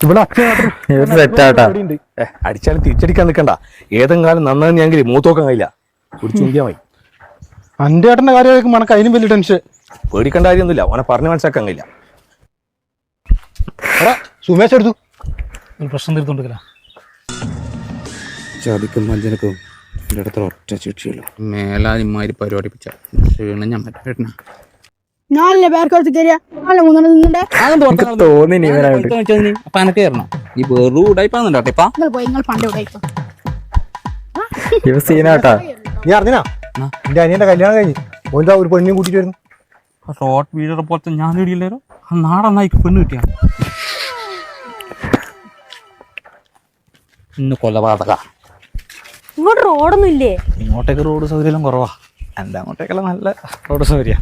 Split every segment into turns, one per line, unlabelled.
ഇവിടെ അടിച്ചാലും തിരിച്ചടിക്കാൻ നിൽക്കണ്ട. ഏതെങ്കിലും നന്നാണെങ്കിൽ മൂത്തോക്കാൻ കഴിയില്ല. കുടിച്ചുണ്ടിയാ മതി.
അന്റെ ഏട്ടന്റെ കാര്യം മണക്ക് അതിനും വലിയ ടെൻഷൻ.
പേടിക്കേണ്ട കാര്യമൊന്നുമില്ല. ഓനെ പറഞ്ഞ് മനസ്സിലാക്കാൻ കഴിയില്ല.
സുമേഷ് എടുത്തു
പ്രശ്നം തീർത്തോണ്ടിരിക്കല.
ചതിക്കും മഞ്ജനക്കും എൻ്റെ അടുത്ത ഒറ്റ ശിക്ഷയുള്ളൂ. മേലാതിമാരി പരിപാടി ക്ഷീണം ഞാൻ പറ്റേട്ടനാ.
ഞാനല്ലേ ബാർക്കോട്ട് കയറിയ
തോന്നി അപ്പൊ എനക്ക് കയറണം. ഈ വെറു ഉടായിപ്പാന്നുണ്ടോ ഇപ്പാ സീനാട്ടാ.
നീ അറിഞ്ഞാ എന്റെ അനിയന്റെ കല്യാണം കഴിഞ്ഞ് ഓൻ്റെ ഒരു പെണ്ണിനും കൂട്ടിട്ട് വരുന്നു.
റോട്ട് വീടറെ പോലത്തെ ഞാൻ ഇടിയില്ലേരോ. നാടന്നായിക്ക് പെണ്ണ് കിട്ടിയ ഇന്ന് കൊലപാതക.
ഇങ്ങോട്ട് റോഡൊന്നും ഇല്ലേ?
ഇങ്ങോട്ടേക്ക് റോഡ് സൗകര്യം കുറവാ. എന്റെ അങ്ങോട്ടേക്കെല്ലാം നല്ല റോഡ് സൗകര്യ.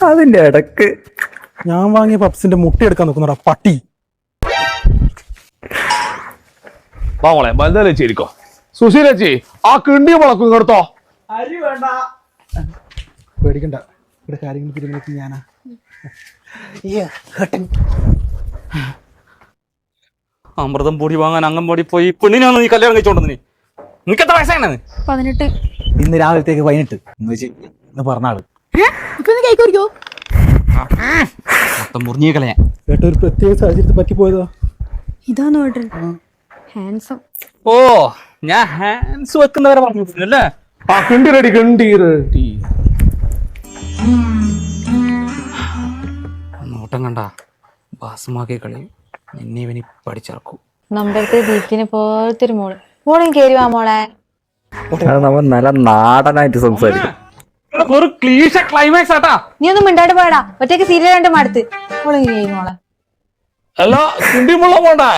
അതിന്റെ ഇടക്ക്
ഞാൻ വാങ്ങിയ പപ്സിന്റെ മുട്ട എടുക്കാൻ നോക്കുന്നടാ പട്ടി.
മോളെ ബലതല ചേരിക്കോ. സുശീലച്ചി ആ കിണ്ടി മുളക്കും ഇങ്ങോട്ടോ.
പേടിക്കണ്ട, ഇവിടെ കാര്യങ്ങൾ തീരുമാനിക്കും ഞാനാ.
അമൃതം പൊടി വാങ്ങാൻ അംഗൻവാടി പോയി പെണ്ണിനാണ് നീ കല്യാണം കഴിച്ചോണ്ടെന്ന്. നിനക്ക് എത്ര വയസ്സാണ്?
18.
ഇന്ന് രാവിലത്തേക്ക് 18 എന്ന് വെച്ച് ഇന്ന് പറഞ്ഞാള്
മൊത്തം മുറിഞ്ഞേക്കളെ ഞാൻ.
ഏട്ടാ ഒരു പ്രത്യേക സാഹചര്യത്തിൽ പറ്റിപ്പോയതാ.
ഇതാണോ ഏട്ടൻ? ഹാൻസം.
ഓ ഞാൻ ഹാൻഡ്സ് വെക്കുന്നവരെ പറഞ്ഞല്ലേ.
ആ കിണ്ടി റെഡി, കിണ്ടി റെഡി.
നോട്ടം കണ്ട ബാസുമാക്കി കളി നിന്നെ ഇവനി പഠിച്ചിറക്കൂ.
നമ്മുടെ അടുത്ത് ദീപിനെ പോലത്തെ ഒരു മോള് മോളും കേരുവാ മോളെ.
നമ്മൾ നല്ല നാടനായിട്ട് സംസാരിക്കും. ഒരു ക്ലീശ ക്ലൈമാക്സ് ആട്ടാ.
നീ ഒന്നും മിണ്ടായിട്ട് പോയടാ. ഒറ്റയ്ക്ക് സീരിയൽ കണ്ട് മടുത്ത് മോളെങ്ങനെ മോളെ.
അല്ല കിണ്ടി മുള്ള പോണ്ടേ.